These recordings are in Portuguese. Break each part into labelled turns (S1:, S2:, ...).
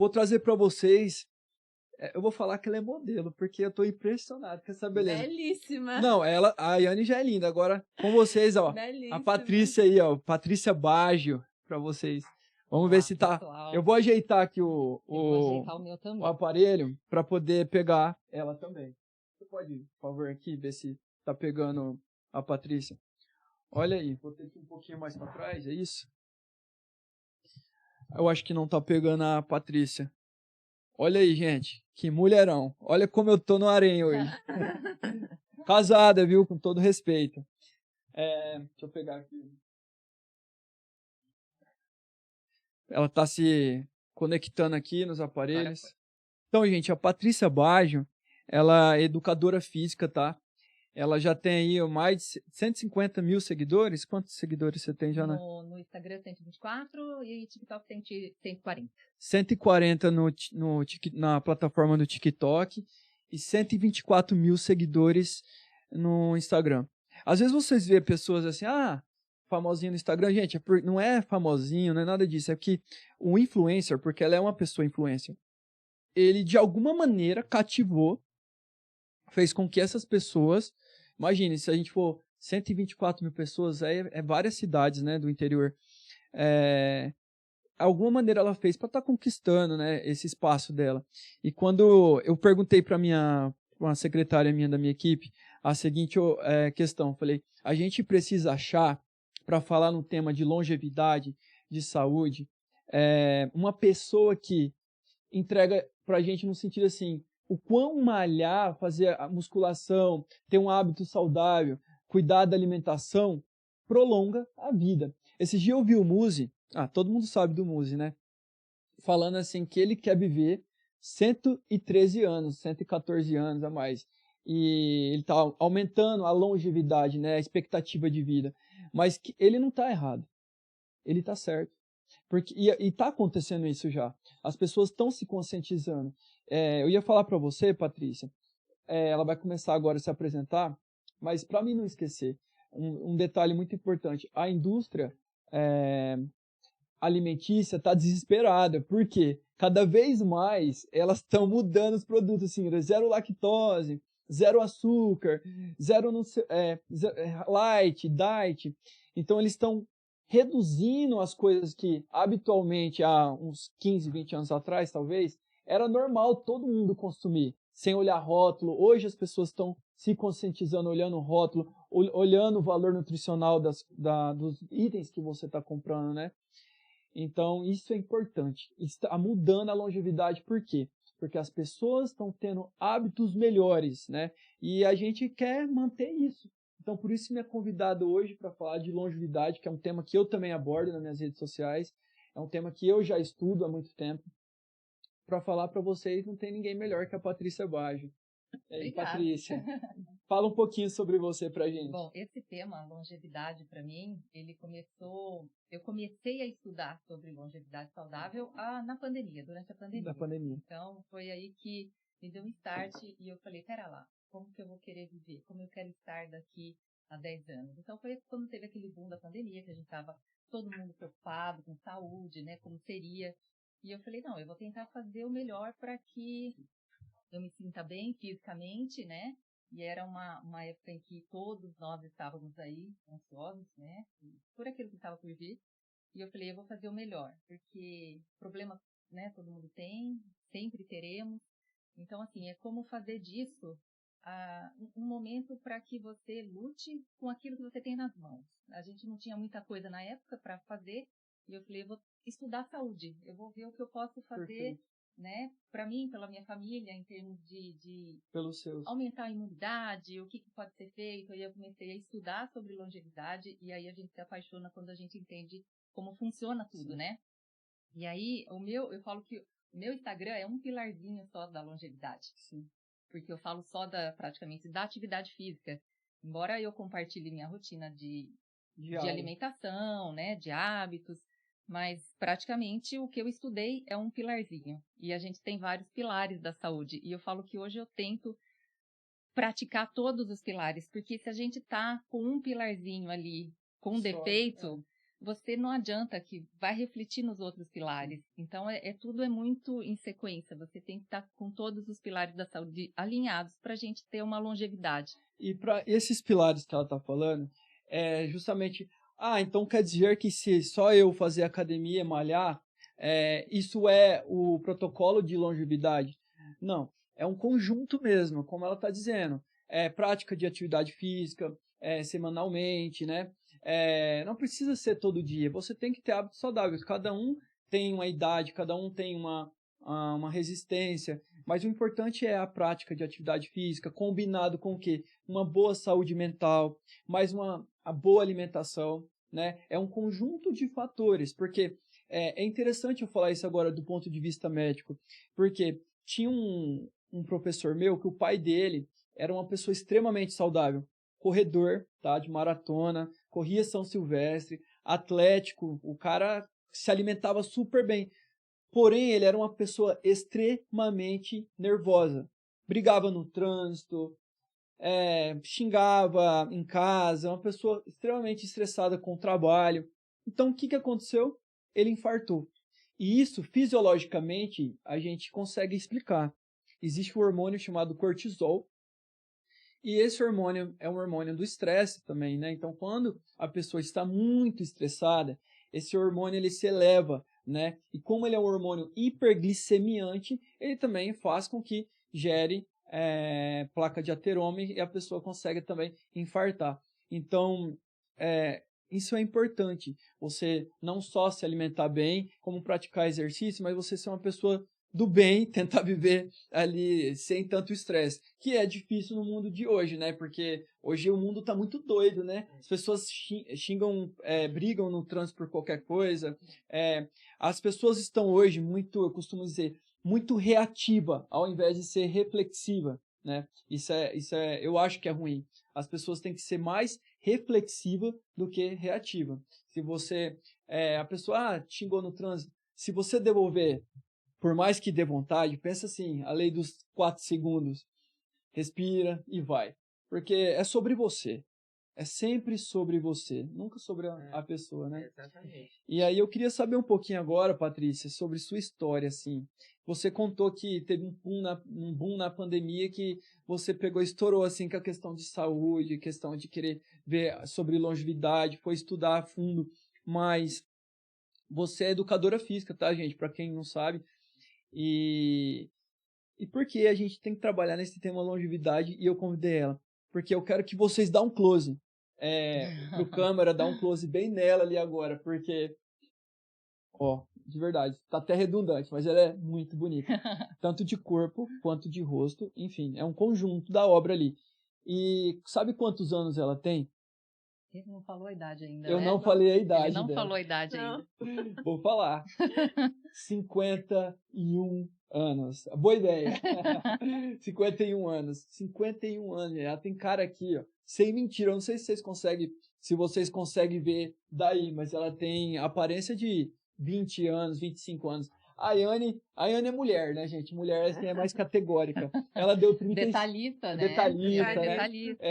S1: Vou trazer para vocês, eu vou falar que ela é modelo, porque eu tô impressionado com essa beleza.
S2: Belíssima.
S1: Não, a Yane já é linda. Agora, com vocês, ó, a
S2: Belíssima.
S1: Patrícia aí, ó, Patrícia Baggio, para vocês. Vamos ver se tá.
S2: Pessoal.
S1: Eu vou ajeitar aqui
S2: Eu vou ajeitar o meu também.
S1: o aparelho para poder pegar ela também. Você pode, por favor, aqui ver se tá pegando a Patrícia. Olha aí, vou ter que ir um pouquinho mais para trás, é isso? Eu acho que não tá pegando a Patrícia. Olha aí, gente, que mulherão. Olha como eu tô no harém hoje. Casada, viu? Com todo respeito. Deixa eu pegar aqui. Ela tá se conectando aqui nos aparelhos. Então, gente, a Patrícia Baggio, ela é educadora física, tá? Ela já tem aí mais de 150 mil seguidores. Quantos seguidores você tem já?
S2: No Instagram 124 e TikTok tem 140.
S1: 140 na plataforma do TikTok e 124 mil seguidores no Instagram. Às vezes vocês vê pessoas assim, famosinho no Instagram. Gente, não é famosinho, não é nada disso. É que o influencer, porque ela é uma pessoa influencer, ele de alguma maneira cativou, fez com que essas pessoas, imagine, se a gente for 124 mil pessoas, é várias cidades, né, do interior, alguma maneira ela fez para estar conquistando, né, esse espaço dela. E quando eu perguntei para uma secretária minha da minha equipe a seguinte questão, falei, a gente precisa achar, para falar no tema de longevidade, de saúde, uma pessoa que entrega para a gente no sentido assim, o quão malhar, fazer a musculação, ter um hábito saudável, cuidar da alimentação, prolonga a vida. Esse dia eu vi o Muzi, todo mundo sabe do Muzi, né? Falando assim que ele quer viver 113 anos, 114 anos a mais. E ele está aumentando a longevidade, né? A expectativa de vida. Mas ele não está errado. Ele está certo. E está acontecendo isso já. As pessoas estão se conscientizando. Eu ia falar para você, Patrícia, ela vai começar agora a se apresentar, mas para mim não esquecer, um detalhe muito importante. A indústria alimentícia está desesperada, porque cada vez mais elas estão mudando os produtos, assim, zero lactose, zero açúcar, light, diet. Então eles estão reduzindo as coisas que habitualmente há uns 15, 20 anos atrás, talvez, era normal todo mundo consumir, sem olhar rótulo. Hoje as pessoas estão se conscientizando, olhando o rótulo, olhando o valor nutricional dos itens que você está comprando, né? Então, isso é importante. Está mudando a longevidade, por quê? Porque as pessoas estão tendo hábitos melhores, né? E a gente quer manter isso. Então, por isso, minha convidada hoje para falar de longevidade, que é um tema que eu também abordo nas minhas redes sociais, é um tema que eu já estudo há muito tempo. Para falar para vocês, não tem ninguém melhor que a Patrícia Baggio. E aí, Patrícia, fala um pouquinho sobre você pra gente.
S2: Bom, esse tema, longevidade, para mim, eu comecei a estudar sobre longevidade saudável durante a pandemia. Então, foi aí que me deu um start e eu falei, pera lá, como que eu vou querer viver? Como eu quero estar daqui a 10 anos? Então, foi quando teve aquele boom da pandemia, que a gente estava todo mundo preocupado com saúde, né, como seria. E eu falei, não, eu vou tentar fazer o melhor para que eu me sinta bem fisicamente, né? E era uma época em que todos nós estávamos aí ansiosos, né? Por aquilo que estava por vir. E eu falei, eu vou fazer o melhor, porque problema, né? Todo mundo tem, sempre teremos. Então, assim, é como fazer disso um momento para que você lute com aquilo que você tem nas mãos. A gente não tinha muita coisa na época para fazer. E eu falei, eu vou estudar saúde. Eu vou ver o que eu posso fazer. Perfeito. Né, para mim, pela minha família, em termos de aumentar a imunidade, o que pode ser feito. Aí eu comecei a estudar sobre longevidade e aí a gente se apaixona quando a gente entende como funciona tudo, né? E aí, eu falo que o meu Instagram é um pilarzinho só da longevidade. Sim. Porque eu falo só praticamente da atividade física. Embora eu compartilhe minha rotina de alimentação, né, de hábitos, mas praticamente o que eu estudei é um pilarzinho. E a gente tem vários pilares da saúde. E eu falo que hoje eu tento praticar todos os pilares, porque se a gente tá com um pilarzinho ali com defeito, você não adianta que vai refletir nos outros pilares. Então, tudo é muito em sequência. Você tem que estar com todos os pilares da saúde alinhados para a gente ter uma longevidade.
S1: E para esses pilares que ela está falando, é justamente, então quer dizer que se só eu fazer academia, malhar, isso é o protocolo de longevidade? Não, é um conjunto mesmo, como ela está dizendo. Prática de atividade física, semanalmente, né? Não precisa ser todo dia, você tem que ter hábitos saudáveis. Cada um tem uma idade, cada um tem uma resistência, mas o importante é a prática de atividade física, combinado com o quê? Uma boa saúde mental, mais a boa alimentação, né? É um conjunto de fatores, porque é interessante eu falar isso agora do ponto de vista médico, porque tinha um professor meu que o pai dele era uma pessoa extremamente saudável, corredor, tá, de maratona, corria São Silvestre, atlético, o cara se alimentava super bem. Porém, ele era uma pessoa extremamente nervosa. Brigava no trânsito, xingava em casa, uma pessoa extremamente estressada com o trabalho. Então, o que aconteceu? Ele infartou. E isso, fisiologicamente, a gente consegue explicar. Existe um hormônio chamado cortisol, e esse hormônio é um hormônio do estresse também, né? Então, quando a pessoa está muito estressada, esse hormônio ele se eleva, né? E como ele é um hormônio hiperglicemiante, ele também faz com que gere placa de aterome e a pessoa consegue também infartar. Então, isso é importante. Você não só se alimentar bem, como praticar exercício, mas você ser uma pessoa do bem, tentar viver ali sem tanto estresse, que é difícil no mundo de hoje, né? Porque hoje o mundo tá muito doido, né? As pessoas xingam, brigam no trânsito por qualquer coisa. As pessoas estão hoje muito, eu costumo dizer, muito reativa, ao invés de ser reflexiva, né? Isso eu acho que é ruim. As pessoas têm que ser mais reflexiva do que reativa. Se você, a pessoa xingou no trânsito, se você devolver, por mais que dê vontade, pensa assim, a lei dos 4 segundos, respira e vai. Porque é sobre você. É sempre sobre você, nunca sobre a pessoa, né?
S3: Exatamente.
S1: E aí eu queria saber um pouquinho agora, Patrícia, sobre sua história, assim. Você contou que teve um boom na pandemia que você pegou e estourou, assim, com a questão de saúde, questão de querer ver sobre longevidade, foi estudar a fundo, mas você é educadora física, tá, gente? Para quem não sabe. E por que a gente tem que trabalhar nesse tema longevidade e eu convidei ela? Porque eu quero que vocês dão um close pro câmera, dá um close bem nela ali agora, porque, de verdade, tá até redundante, mas ela é muito bonita. Tanto de corpo quanto de rosto, enfim, é um conjunto da obra ali. E sabe quantos anos ela tem?
S2: Ele não falou a idade ainda,
S1: Eu
S2: né?
S1: não falei a idade
S2: Ele não
S1: dela.
S2: falou a idade ainda.
S1: Vou falar. 51 anos. Boa ideia. 51 anos. 51 anos. Ela tem cara aqui, ó. Sem mentira. Eu não sei se vocês conseguem ver daí, mas ela tem aparência de 20 anos, 25 anos. A Yane é mulher, né, gente? Mulher assim, é mais categórica. Ela deu 30.
S2: Detalhista, né?
S1: Detalhista, né?
S2: Detalhista.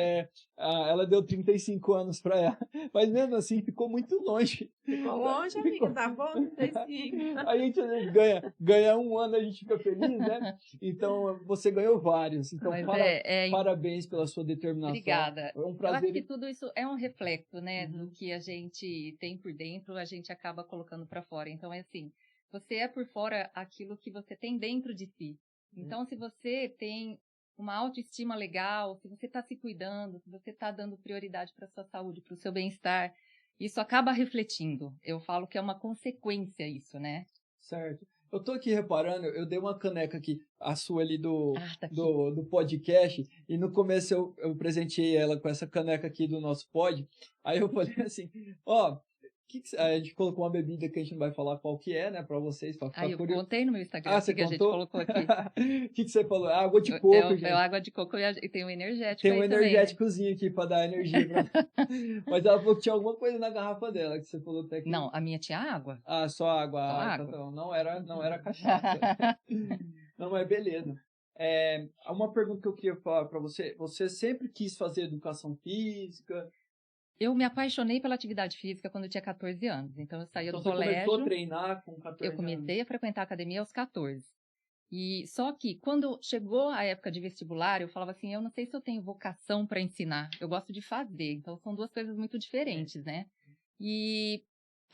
S1: Ela deu 35 anos para ela. Mas mesmo assim, ficou muito longe.
S3: Ficou longe, amiga. Tá bom, 35.
S1: A gente ganha um ano, a gente fica feliz, né? Então, você ganhou vários. Então, parabéns pela sua determinação.
S2: Obrigada.
S1: É um prazer.
S2: Eu acho que tudo isso é um reflexo, né? Do que a gente tem por dentro, a gente acaba colocando para fora. Então, é assim, você é por fora aquilo que você tem dentro de si. Então, se você tem uma autoestima legal, se você está se cuidando, se você está dando prioridade para a sua saúde, para o seu bem-estar, isso acaba refletindo. Eu falo que é uma consequência isso, né?
S1: Certo. Eu tô aqui reparando, eu dei uma caneca aqui, a sua ali do podcast, e no começo eu presenteei ela com essa caneca aqui do nosso pod. Aí eu falei assim, a gente colocou uma bebida que a gente não vai falar qual que é, né, pra vocês, pra ficar curioso.
S2: Eu contei no meu Instagram
S1: você
S2: que a gente colocou aqui.
S1: O que você falou? Água de coco, gente.
S2: É água de coco e tem um energético
S1: Tem
S2: aí
S1: um energéticozinho aqui pra dar energia. Mas ela falou que tinha alguma coisa na garrafa dela, que você falou até que...
S2: Não, a minha tinha água.
S1: Só água.
S2: Só água.
S1: Então, não era cachaça. Não, mas beleza. Uma pergunta que eu queria falar pra você. Você sempre quis fazer educação física?
S2: Eu me apaixonei pela atividade física quando eu tinha 14 anos. Então, eu saía do colégio...
S1: Então, você começou a treinar com 14 anos?
S2: Eu comecei a frequentar a academia aos 14. E só que, quando chegou a época de vestibular, eu falava assim, eu não sei se eu tenho vocação para ensinar. Eu gosto de fazer. Então, são duas coisas muito diferentes, né? E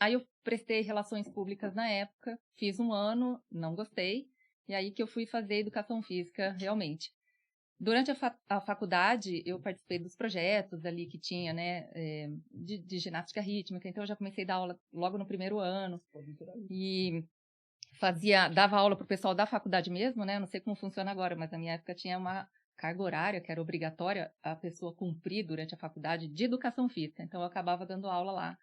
S2: aí, eu prestei Relações Públicas na época. Fiz 1 ano, não gostei. E aí que eu fui fazer Educação Física, realmente. Durante a faculdade, eu participei dos projetos ali que tinha, né, de ginástica rítmica, então eu já comecei a dar aula logo no primeiro ano, e dava aula para o pessoal da faculdade mesmo, né, não sei como funciona agora, mas na minha época tinha uma carga horária que era obrigatória a pessoa cumprir durante a faculdade de educação física, então eu acabava dando aula lá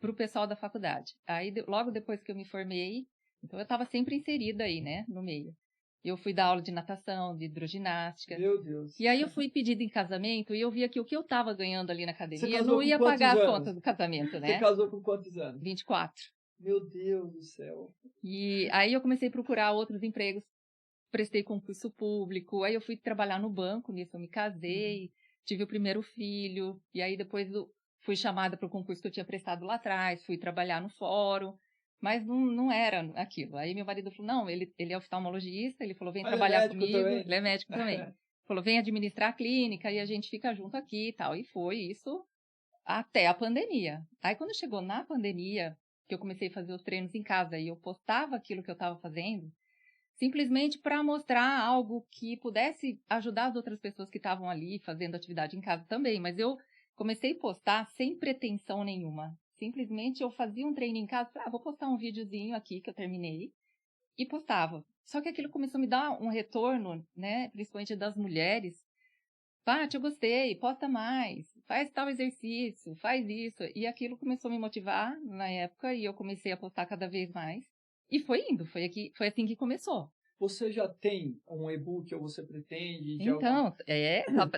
S2: para o pessoal da faculdade. Aí, logo depois que eu me formei, então eu estava sempre inserida aí, né, no meio. Eu fui dar aula de natação, de hidroginástica.
S1: Meu Deus.
S2: E aí eu fui pedida em casamento e eu via que o que eu estava ganhando ali na academia não
S1: com
S2: ia
S1: quantos
S2: pagar as
S1: anos?
S2: contas do casamento, né?
S1: Você casou com quantos anos?
S2: 24.
S1: Meu Deus do céu.
S2: E aí eu comecei a procurar outros empregos, prestei concurso público, aí eu fui trabalhar no banco, nisso eu me casei, tive o primeiro filho, e aí depois fui chamada para o concurso que eu tinha prestado lá atrás, fui trabalhar no fórum, mas não era aquilo. Aí meu marido falou, não, ele é oftalmologista, ele falou, vem trabalhar comigo,
S1: também.
S2: ele é médico também. Falou, vem administrar a clínica e a gente fica junto aqui e tal. E foi isso até a pandemia. Aí quando chegou na pandemia, que eu comecei a fazer os treinos em casa e eu postava aquilo que eu estava fazendo, simplesmente para mostrar algo que pudesse ajudar as outras pessoas que estavam ali fazendo atividade em casa também. Mas eu comecei a postar sem pretensão nenhuma. Simplesmente eu fazia um treino em casa, vou postar um videozinho aqui que eu terminei e postava. Só que aquilo começou a me dar um retorno, né, principalmente das mulheres. Paty, eu gostei, posta mais, faz tal exercício, faz isso. E aquilo começou a me motivar na época e eu comecei a postar cada vez mais. E foi indo, foi assim que começou.
S1: Você já tem um e-book ou você pretende?
S2: Então,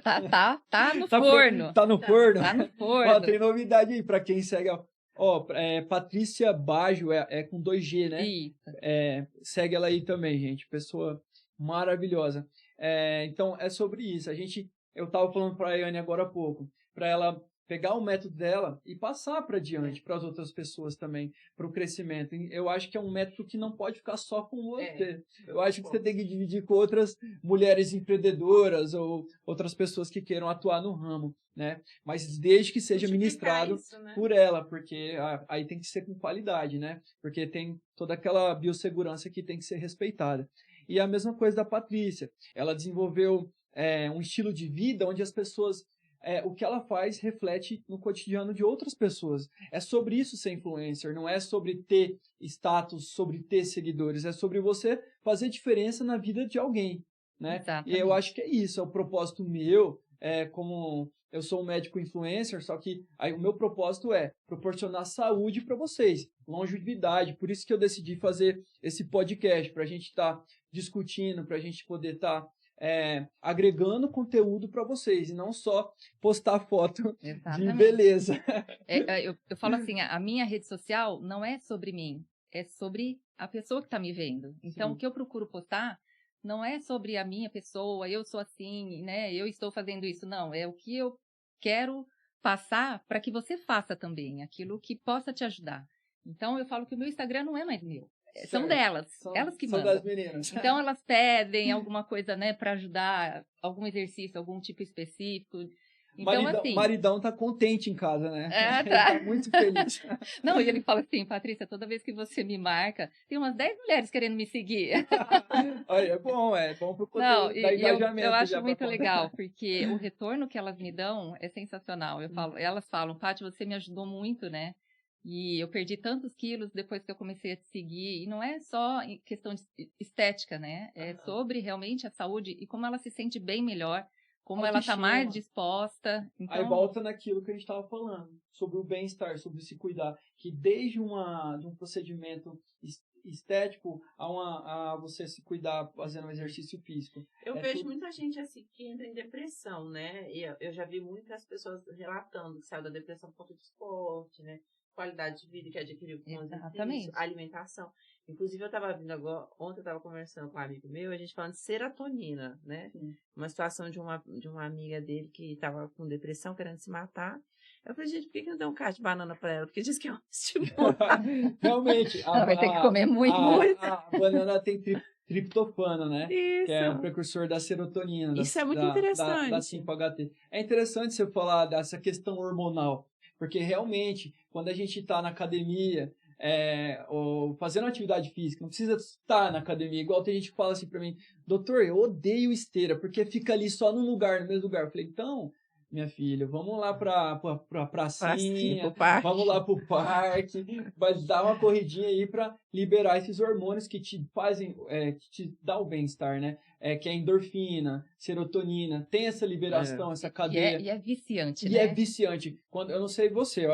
S2: tá no forno.
S1: Tá no forno?
S2: Tá no forno.
S1: Ó, tem novidade aí para quem segue. Ó, Patrícia Baggio, com 2G, né?
S2: Isso.
S1: Segue ela aí também, gente. Pessoa maravilhosa. Então, é sobre isso. Eu tava falando para a Yane agora há pouco, para ela pegar o método dela e passar para diante, para as outras pessoas também, para o crescimento. Eu acho que é um método que não pode ficar só com você. Eu acho que você tem que dividir com outras mulheres empreendedoras ou outras pessoas que queiram atuar no ramo, né? Mas desde que seja ministrado isso, né? Por ela, porque aí tem que ser com qualidade, né? Porque tem toda aquela biossegurança que tem que ser respeitada. E a mesma coisa da Patrícia. Ela desenvolveu um estilo de vida onde as pessoas... o que ela faz reflete no cotidiano de outras pessoas. É sobre isso ser influencer, não é sobre ter status, sobre ter seguidores, é sobre você fazer diferença na vida de alguém, né?
S2: Exatamente.
S1: E eu acho que é isso, é o propósito meu, como eu sou um médico influencer, só que aí o meu propósito é proporcionar saúde para vocês, longevidade, por isso que eu decidi fazer esse podcast, para a gente estar discutindo, para a gente poder estar agregando conteúdo para vocês e não só postar foto
S2: Exatamente.
S1: de beleza.
S2: Eu falo assim, a minha rede social não é sobre mim, é sobre a pessoa que está me vendo. Então, o que eu procuro postar não é sobre a minha pessoa, eu sou assim, né? Eu estou fazendo isso. Não, é o que eu quero passar para que você faça também, aquilo que possa te ajudar. Então, eu falo que o meu Instagram não é mais meu. São delas, elas que mandam.
S1: São das meninas.
S2: Então, elas pedem alguma coisa, né, para ajudar, algum exercício, algum tipo específico. Então,
S1: maridão tá contente em casa, né?
S2: Tá.
S1: Ele tá muito feliz.
S2: Não, e ele fala assim, Patrícia, toda vez que você me marca, tem umas 10 mulheres querendo me seguir.
S1: Olha, é bom pro conteúdo da engajamento.
S2: Eu acho muito legal, porque o retorno que elas me dão é sensacional. Elas falam, Paty, você me ajudou muito, né? E eu perdi tantos quilos depois que eu comecei a te seguir. E não é só questão de estética, né? É sobre realmente a saúde e como ela se sente bem melhor, como ela está mais disposta. Então...
S1: Aí volta naquilo que a gente estava falando, sobre o bem-estar, sobre se cuidar. Que desde de um procedimento estético a você se cuidar fazendo um exercício físico.
S3: Eu vejo muita gente assim que entra em depressão, né? E eu já vi muitas pessoas relatando que saiu da depressão por conta de esporte, né? Qualidade de vida que adquiriu com exercício, alimentação. Inclusive, eu estava vindo agora, ontem eu estava conversando com um amigo meu, a gente falando de serotonina, né? Uma situação de uma amiga dele que estava com depressão, querendo se matar. Eu falei, gente, por que não deu um cacho de banana para ela? Porque diz que é um estímulo.
S1: Realmente.
S2: Vai ter que comer muito.
S1: A banana tem triptofano, né?
S3: Isso.
S1: Que é o precursor da serotonina.
S3: Isso é muito interessante.
S1: Da 5-HT. É interessante você falar dessa questão hormonal, porque realmente, quando a gente está na academia, ou fazendo atividade física, não precisa estar na academia, igual tem gente que fala assim para mim, doutor, eu odeio esteira, porque fica ali só no mesmo lugar. Eu falei, então, minha filha, vamos lá pra pracinha, vamos lá pro parque, vai dar uma corridinha aí para liberar esses hormônios que te fazem, que te dá o bem-estar, né? Que é endorfina, serotonina, tem essa liberação, essa cadeia.
S2: E é viciante, né?
S1: E é viciante. Eu não sei você,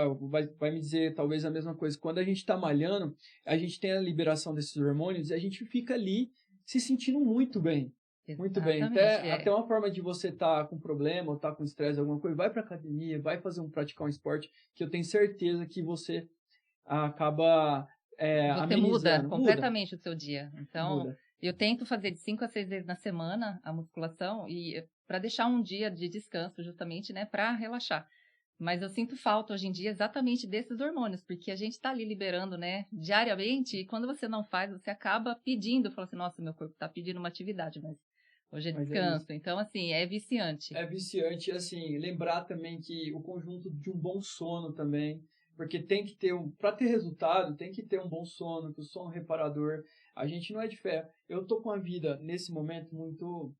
S1: vai me dizer talvez a mesma coisa. Quando a gente está malhando, a gente tem a liberação desses hormônios e a gente fica ali se sentindo muito bem. Muito bem. Até uma forma de você estar com problema ou estar com estresse, alguma coisa, vai para academia, vai praticar um esporte, que eu tenho certeza que você acaba
S2: você muda completamente o seu dia. Então, eu tento fazer de 5 a 6 vezes na semana a musculação e para deixar um dia de descanso, justamente, né, para relaxar. Mas eu sinto falta hoje em dia exatamente desses hormônios, porque a gente está ali liberando, né, diariamente, e quando você não faz, você acaba pedindo, fala assim, nossa, meu corpo está pedindo uma atividade, mas hoje é descanso. Então, assim, é viciante.
S1: É viciante, assim, lembrar também que o conjunto de um bom sono também, porque tem que ter para ter resultado, tem que ter um bom sono, que o sono reparador, a gente não é de ferro. Eu tô com a vida, nesse momento, muito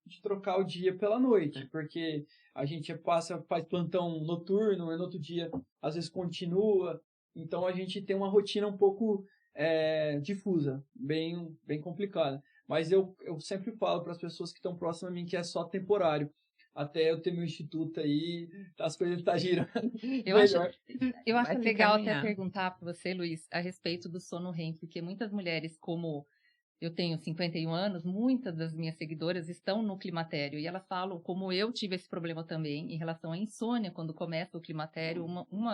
S1: de trocar o dia pela noite, porque a gente faz plantão noturno, e no outro dia, às vezes, continua, então a gente tem uma rotina um pouco difusa, bem complicada. Mas eu sempre falo para as pessoas que estão próximas a mim que é só temporário. Até eu ter meu instituto aí, as coisas estão girando.
S2: Eu acho legal até perguntar para você, Luiz, a respeito do sono REM, porque muitas mulheres, como eu tenho 51 anos, muitas das minhas seguidoras estão no climatério e elas falam, como eu tive esse problema também, em relação à insônia, quando começa o climatério,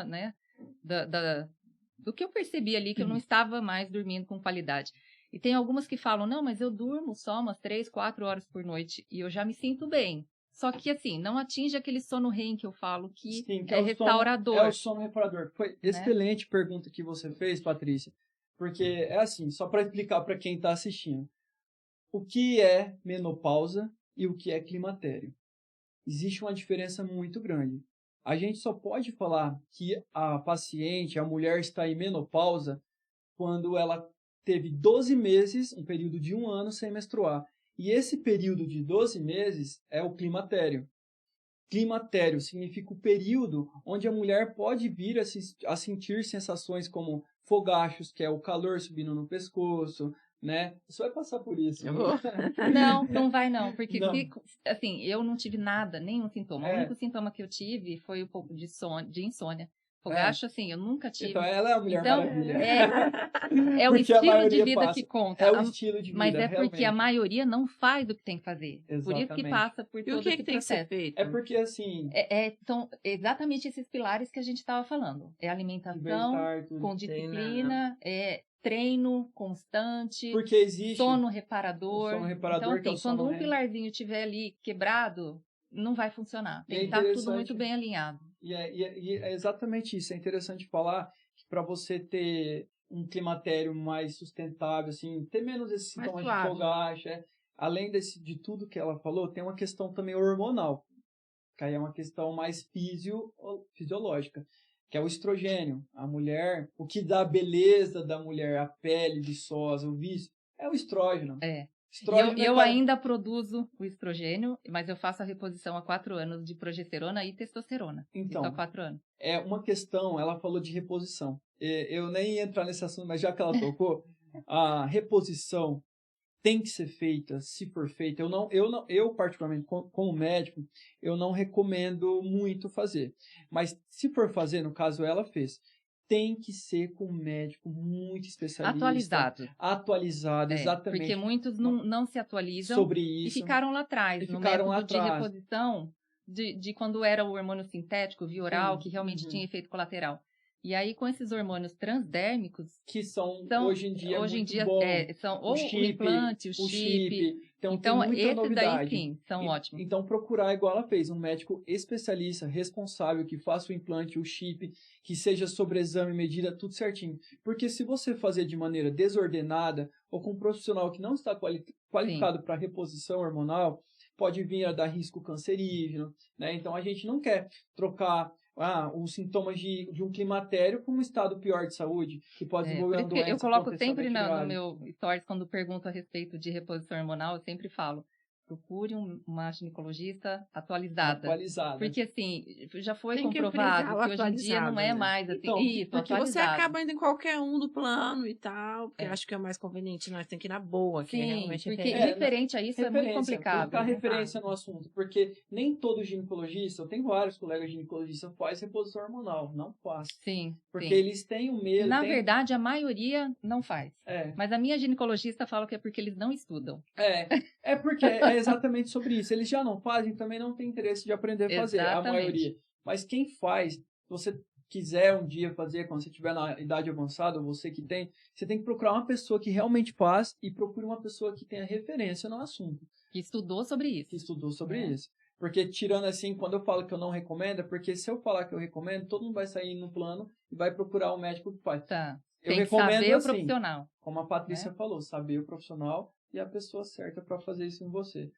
S2: né, do que eu percebi ali, que eu não estava mais dormindo com qualidade. E tem algumas que falam, não, mas eu durmo só umas 3, 4 horas por noite e eu já me sinto bem. Só que, assim, não atinge aquele sono REM que eu falo, que é restaurador.
S1: É o sono reparador. Foi excelente pergunta que você fez, Patrícia. Porque é assim, só para explicar para quem está assistindo. O que é menopausa e o que é climatério? Existe uma diferença muito grande. A gente só pode falar que a paciente, a mulher está em menopausa quando ela teve 12 meses, um período de 1 ano sem menstruar. E esse período de 12 meses é o climatério. Climatério significa o período onde a mulher pode vir a sentir sensações como fogachos, que é o calor subindo no pescoço, né? Você vai passar por isso.
S2: Não vai não, porque assim, eu não tive nada, nenhum sintoma. O único sintoma que eu tive foi um pouco de insônia. Fogacho, assim, eu nunca tive.
S1: Então, ela é a Mulher Maravilha.
S2: É o estilo de vida que conta.
S1: É o estilo de vida,
S2: mas é
S1: realmente.
S2: porque a maioria não faz o que tem que fazer.
S1: Exatamente.
S2: Por isso que passa por todo esse processo.
S3: Tem que ser feito?
S1: É porque, assim...
S2: São exatamente esses pilares que a gente estava falando. É alimentação, com disciplina, treino constante,
S1: porque existe
S2: sono reparador.
S1: Então, assim,
S2: que é o quando um pilarzinho estiver ali quebrado, não vai funcionar. Tem que estar tudo muito bem alinhado.
S1: E é exatamente isso. É interessante falar que para você ter um climatério mais sustentável, assim, ter menos esses sintomas de fogacho, além de tudo que ela falou, tem uma questão também hormonal, que aí é uma questão mais fisiológica, que é o estrogênio. A mulher, o que dá a beleza da mulher, a pele viçosa, o vício, é o estrógeno.
S2: Eu ainda produzo o estrogênio, mas eu faço a reposição há 4 anos de progesterona e testosterona.
S1: Então,
S2: há 4 anos.
S1: É uma questão, ela falou de reposição. Eu nem ia entrar nesse assunto, mas já que ela tocou, a reposição tem que ser feita, se for feita. Eu particularmente, como médico, eu não recomendo muito fazer. Mas se for fazer, no caso ela fez, tem que ser com um médico muito especialista. Atualizado, exatamente.
S2: Porque muitos não se atualizam
S1: sobre isso.
S2: E ficaram lá atrás, no método de reposição de quando era o hormônio sintético, via oral, que realmente tinha efeito colateral. E aí, com esses hormônios transdérmicos...
S1: Que são hoje em dia, muito bom.
S2: São ou o implante, o chip.
S1: Então,
S2: tem muita
S1: esses
S2: novidade. Daí, sim, são ótimos.
S1: Então, procurar, igual ela fez, um médico especialista, responsável, que faça o implante, o chip, que seja sobre exame, medida, tudo certinho. Porque se você fazer de maneira desordenada, ou com um profissional que não está qualificado para reposição hormonal, pode vir a dar risco cancerígeno, né? Então, a gente não quer trocar os sintomas de um climatério com um estado pior de saúde, que pode desenvolver uma doença.
S2: Eu coloco sempre no meu stories, quando pergunto a respeito de reposição hormonal, eu sempre falo, procure uma ginecologista atualizada. Porque, assim, já foi comprovado que hoje em dia não é mais assim.
S3: Então, isso, porque você acaba indo em qualquer um do plano e tal, porque acho que é mais conveniente, nós temos que ir na boa. Que realmente
S2: porque referente a isso é muito complicado.
S1: Colocar referência no assunto, porque nem todo ginecologista, eu tenho vários colegas ginecologistas, faz reposição hormonal, não faz.
S2: Sim.
S1: Porque eles têm o medo.
S2: Na verdade, a maioria não faz. Mas a minha ginecologista fala que é porque eles não estudam.
S1: É porque é exatamente sobre isso. Eles já não fazem, também não tem interesse de aprender a fazer, a maioria. Mas quem faz, se você quiser um dia fazer, quando você estiver na idade avançada, ou você que tem, você tem que procurar uma pessoa que realmente faz e procure uma pessoa que tenha referência no assunto.
S2: Que estudou sobre isso.
S1: Isso. Porque tirando assim, quando eu falo que eu não recomendo, é porque se eu falar que eu recomendo, todo mundo vai sair no plano e vai procurar o médico que faz.
S2: Eu recomendo saber o profissional.
S1: Como a Patrícia falou, saber o profissional e a pessoa certa para fazer isso em você.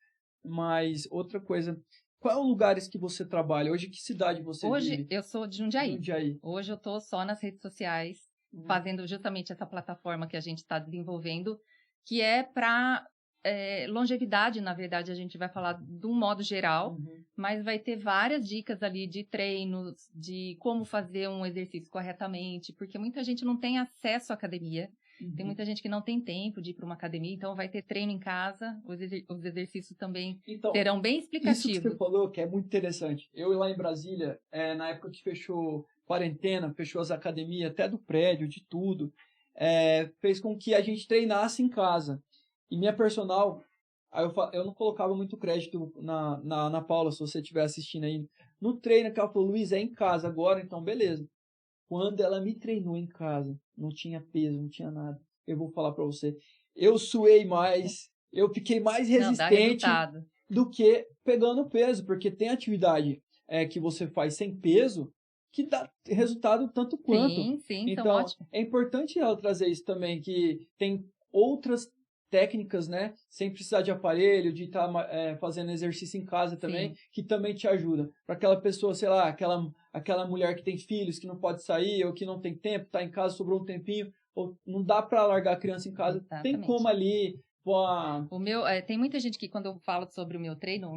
S1: Mas outra coisa, quais lugares que você trabalha? Hoje, que cidade você vive?
S2: Hoje eu sou de Jundiaí. Hoje eu estou só nas redes sociais, fazendo justamente essa plataforma que a gente está desenvolvendo, que é para longevidade, na verdade, a gente vai falar de um modo geral, mas vai ter várias dicas ali de treinos, de como fazer um exercício corretamente, porque muita gente não tem acesso à academia. Tem muita gente que não tem tempo de ir para uma academia, então vai ter treino em casa, os exercícios também serão bem explicativos.
S1: Isso que você falou, que é muito interessante. Eu lá em Brasília, na época que fechou quarentena, fechou as academias, até do prédio, de tudo, fez com que a gente treinasse em casa. E minha personal, eu não colocava muito crédito na Paula, se você estiver assistindo aí. No treino, que ela falou, Luiz, é em casa agora, então beleza. Quando ela me treinou em casa, não tinha peso, não tinha nada. Eu vou falar para você, eu suei mais, eu fiquei mais resistente do que pegando peso, porque tem atividade que você faz sem peso que dá resultado tanto quanto.
S2: Sim,
S1: então é importante ela trazer isso também, que tem outras técnicas, né, sem precisar de aparelho, de estar fazendo exercício em casa também, que também te ajuda. Para aquela pessoa, sei lá, aquela mulher que tem filhos, que não pode sair, ou que não tem tempo, está em casa, sobrou um tempinho, ou não dá para largar a criança em casa, tem como ali...
S2: O meu, tem muita gente que, quando eu falo sobre o meu treino,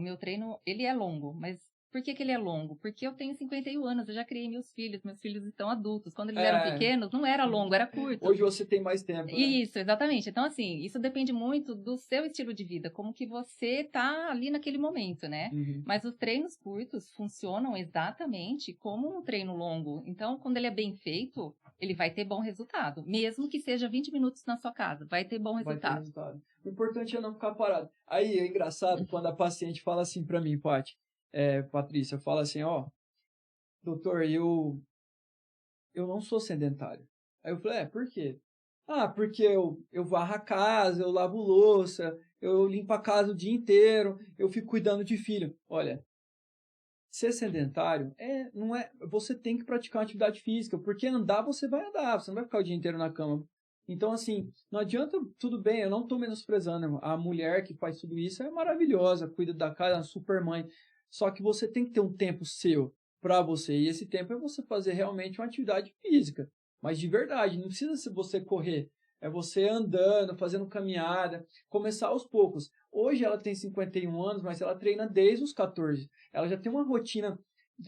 S2: ele é longo, mas... Por que ele é longo? Porque eu tenho 51 anos, eu já criei meus filhos estão adultos. Quando eles eram pequenos, não era longo, era curto.
S1: Hoje você tem mais tempo, né?
S2: Isso, exatamente. Então, assim, isso depende muito do seu estilo de vida, como que você tá ali naquele momento, né? Mas os treinos curtos funcionam exatamente como um treino longo. Então, quando ele é bem feito, ele vai ter bom resultado. Mesmo que seja 20 minutos na sua casa, vai ter bom resultado.
S1: O importante é não ficar parado. Aí, é engraçado quando a paciente fala assim pra mim, Patrícia, fala assim, doutor, eu não sou sedentário. Aí eu falei, por quê? Porque eu varro a casa, eu lavo louça, eu limpo a casa o dia inteiro, eu fico cuidando de filho. Olha, ser sedentário não é, você tem que praticar uma atividade física, porque andar você vai andar, você não vai ficar o dia inteiro na cama. Então, assim, não adianta, tudo bem, eu não estou menosprezando, a mulher que faz tudo isso é maravilhosa, cuida da casa, é uma super mãe. Só que você tem que ter um tempo seu para você. E esse tempo é você fazer realmente uma atividade física. Mas de verdade, não precisa ser você correr. É você andando, fazendo caminhada, começar aos poucos. Hoje ela tem 51 anos, mas ela treina desde os 14. Ela já tem uma rotina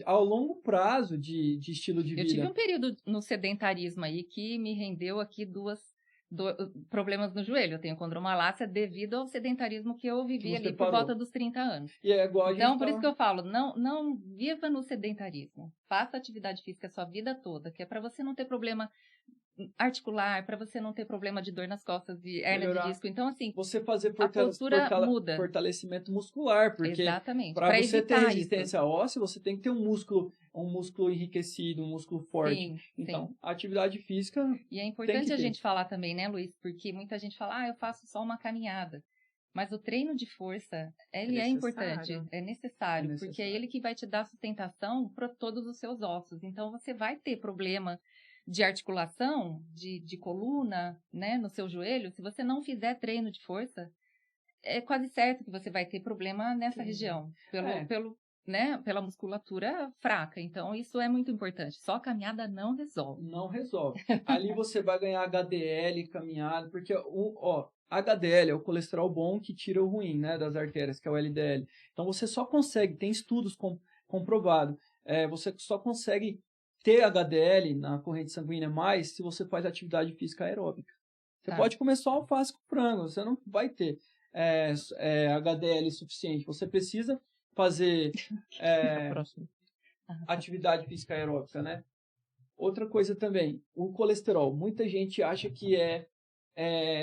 S1: ao longo prazo de estilo de vida.
S2: Eu tive um período no sedentarismo aí que me rendeu aqui problemas no joelho. Eu tenho condromalácia devido ao sedentarismo que eu vivi ali por volta dos 30 anos.
S1: E é igual
S2: então, por isso que eu falo, não viva no sedentarismo. Faça atividade física a sua vida toda, que é para você não ter problema articular, para você não ter problema de dor nas costas e hérnia de disco. Então, assim,
S1: você fazer
S2: a postura muda.
S1: Fortalecimento muscular, porque para você ter resistência óssea, você tem que ter um músculo enriquecido, um músculo forte.
S2: Sim,
S1: então,
S2: sim.
S1: a atividade física
S2: E é importante a gente falar também, né, Luiz? Porque muita gente fala, eu faço só uma caminhada. Mas o treino de força, ele é importante, é necessário, porque é ele que vai te dar sustentação para todos os seus ossos. Então, você vai ter problema de articulação, de coluna, né, no seu joelho. Se você não fizer treino de força, é quase certo que você vai ter problema nessa região, pela musculatura fraca. Então, isso é muito importante. Só a caminhada não resolve.
S1: Não resolve. Ali você vai ganhar HDL, caminhada, porque HDL é o colesterol bom que tira o ruim, né, das artérias, que é o LDL. Então, você só consegue, tem estudos comprovados, você só consegue ter HDL na corrente sanguínea mais se você faz atividade física aeróbica. Você pode comer só alface com frango, você não vai ter HDL suficiente. Você precisa fazer atividade física aeróbica, né? Outra coisa também, o colesterol. Muita gente acha que é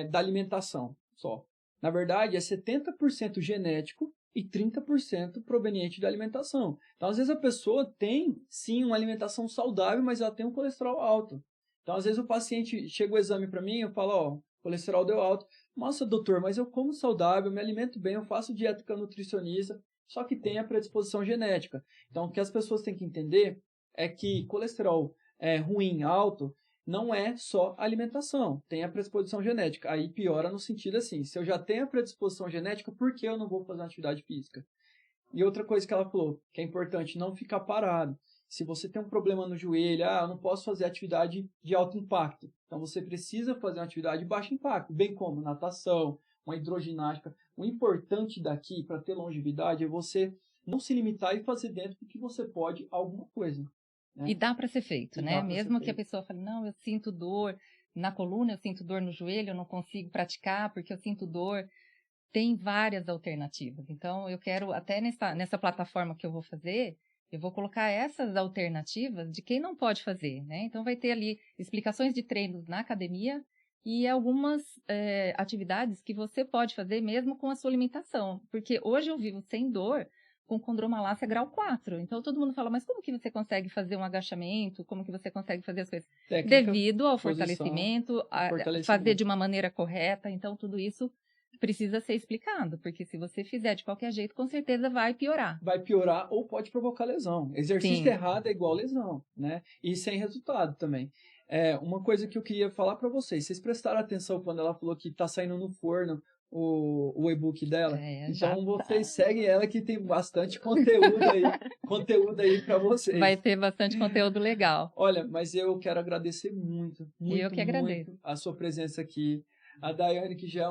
S1: da alimentação só. Na verdade, é 70% genético e 30% proveniente da alimentação. Então, às vezes, a pessoa tem, sim, uma alimentação saudável, mas ela tem um colesterol alto. Então, às vezes, o paciente chega o exame para mim, eu falo, o colesterol deu alto. Nossa, doutor, mas eu como saudável, me alimento bem, eu faço dieta com a nutricionista, só que tem a predisposição genética. Então, o que as pessoas têm que entender é que colesterol ruim, alto, não é só alimentação, tem a predisposição genética. Aí piora no sentido assim, se eu já tenho a predisposição genética, por que eu não vou fazer uma atividade física? E outra coisa que ela falou, que é importante, não ficar parado. Se você tem um problema no joelho, eu não posso fazer atividade de alto impacto. Então você precisa fazer uma atividade de baixo impacto, bem como natação, uma hidroginástica. O importante daqui, para ter longevidade, é você não se limitar e fazer dentro do que você pode alguma coisa.
S2: E dá para ser feito, né? Mesmo que a pessoa fale, não, eu sinto dor na coluna, eu sinto dor no joelho, eu não consigo praticar porque eu sinto dor. Tem várias alternativas. Então, eu quero, até nessa plataforma que eu vou fazer, eu vou colocar essas alternativas de quem não pode fazer, né? Então, vai ter ali explicações de treinos na academia e algumas atividades que você pode fazer mesmo com a sua alimentação. Porque hoje eu vivo sem dor, com condromalácia grau 4. Então, todo mundo fala, mas como que você consegue fazer um agachamento? Como que você consegue fazer as coisas? Técnica, devido ao fortalecimento, fazer de uma maneira correta. Então, tudo isso precisa ser explicado, porque se você fizer de qualquer jeito, com certeza vai piorar.
S1: Vai piorar ou pode provocar lesão. Exercício errado é igual lesão, né? E sem resultado também. Uma coisa que eu queria falar para vocês prestaram atenção quando ela falou que está saindo no forno o e-book dela. Então vocês seguem ela que tem bastante conteúdo aí para vocês.
S2: Vai ter bastante conteúdo legal.
S1: Olha, mas eu quero agradecer muito a sua presença aqui. A Daiane, que já é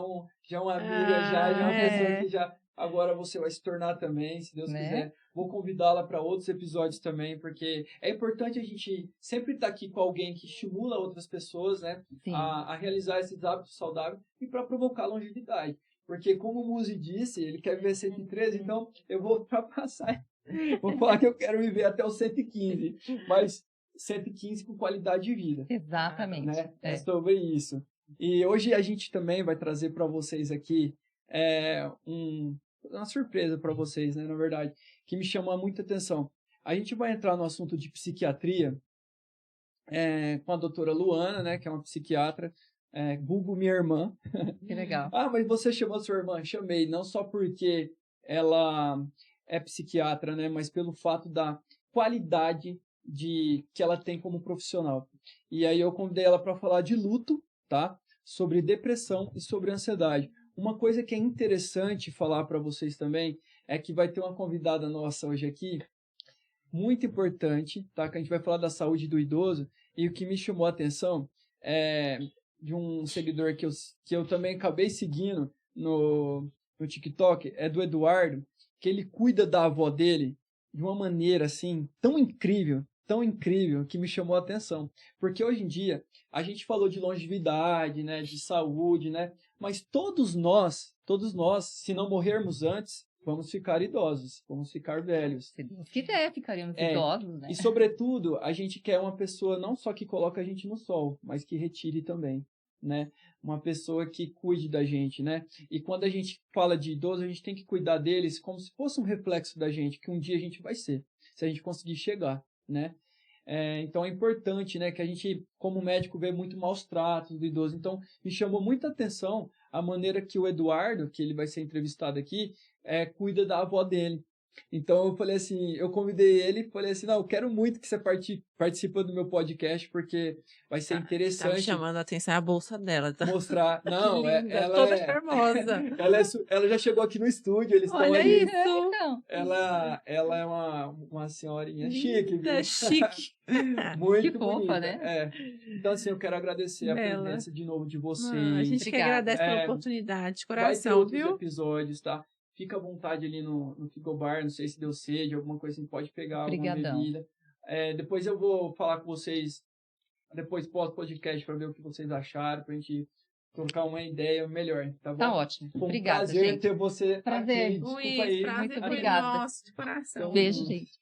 S1: uma amiga, já é uma pessoa que já agora você vai se tornar também, se Deus quiser. Vou convidá-la para outros episódios também, porque é importante a gente sempre estar aqui com alguém que estimula outras pessoas, né, a realizar esses hábitos saudáveis e para provocar longevidade. Porque, como o Muzi disse, ele quer viver 113, então eu vou ultrapassar. Vou falar que eu quero viver até os 115, mas 115 com qualidade de vida.
S2: Exatamente.
S1: Né? É sobre isso. E hoje a gente também vai trazer para vocês aqui uma surpresa para vocês, né, na verdade, que me chama muita atenção. A gente vai entrar no assunto de psiquiatria com a doutora Luana, né, que é uma psiquiatra, Google minha irmã.
S2: Que legal.
S1: Mas você chamou sua irmã? Chamei, não só porque ela é psiquiatra, né, mas pelo fato da qualidade que ela tem como profissional. E aí eu convidei ela para falar de luto, tá? Sobre depressão e sobre ansiedade. Uma coisa que é interessante falar para vocês também é que vai ter uma convidada nossa hoje aqui, muito importante, tá? Que a gente vai falar da saúde do idoso, e o que me chamou a atenção é de um seguidor que eu também acabei seguindo no TikTok, é do Eduardo, que ele cuida da avó dele de uma maneira assim tão incrível, que me chamou a atenção. Porque hoje em dia, a gente falou de longevidade, né, de saúde, né, mas todos nós, se não morrermos antes, vamos ficar idosos, vamos ficar velhos.
S2: Se Deus quiser, ficaríamos idosos, né?
S1: E, sobretudo, a gente quer uma pessoa não só que coloca a gente no sol, mas que retire também, né? Uma pessoa que cuide da gente, né? E quando a gente fala de idoso, a gente tem que cuidar deles como se fosse um reflexo da gente, que um dia a gente vai ser, se a gente conseguir chegar, né? Então é importante, né, que a gente, como médico, vê muito maus tratos do idoso. Então, me chamou muita atenção a maneira que o Eduardo, que ele vai ser entrevistado aqui, cuida da avó dele. Então, eu falei assim, eu convidei ele e falei assim, não, eu quero muito que você participe do meu podcast, porque vai ser interessante. Tá me
S4: chamando a atenção a bolsa dela. Tá?
S1: Mostrar. Não, ela
S4: toda charmosa.
S1: Ela já chegou aqui no estúdio, eles estão
S4: Olha
S1: ali.
S4: Isso!
S1: Ela é uma senhorinha chique.
S4: Viu? Chique.
S1: Muito
S2: que fofa,
S1: bonita.
S2: né?
S1: Então, assim, eu quero agradecer a presença de novo de vocês.
S4: A gente que agradece pela oportunidade, de coração,
S1: vai ter outros
S4: viu?
S1: episódios, tá? Fica à vontade ali no frigobar, não sei se deu sede, alguma coisa assim, pode pegar alguma bebida. Depois eu vou falar com vocês, depois pós-podcast, para ver o que vocês acharam, pra gente trocar uma ideia melhor, tá bom?
S2: Tá ótimo.
S1: Foi um
S2: obrigada,
S1: prazer
S2: gente.
S1: ter você
S2: prazer.
S1: aqui. Desculpa aí.
S4: Prazer
S2: muito obrigada.
S4: Nossa, de coração.
S2: Beijo, gente.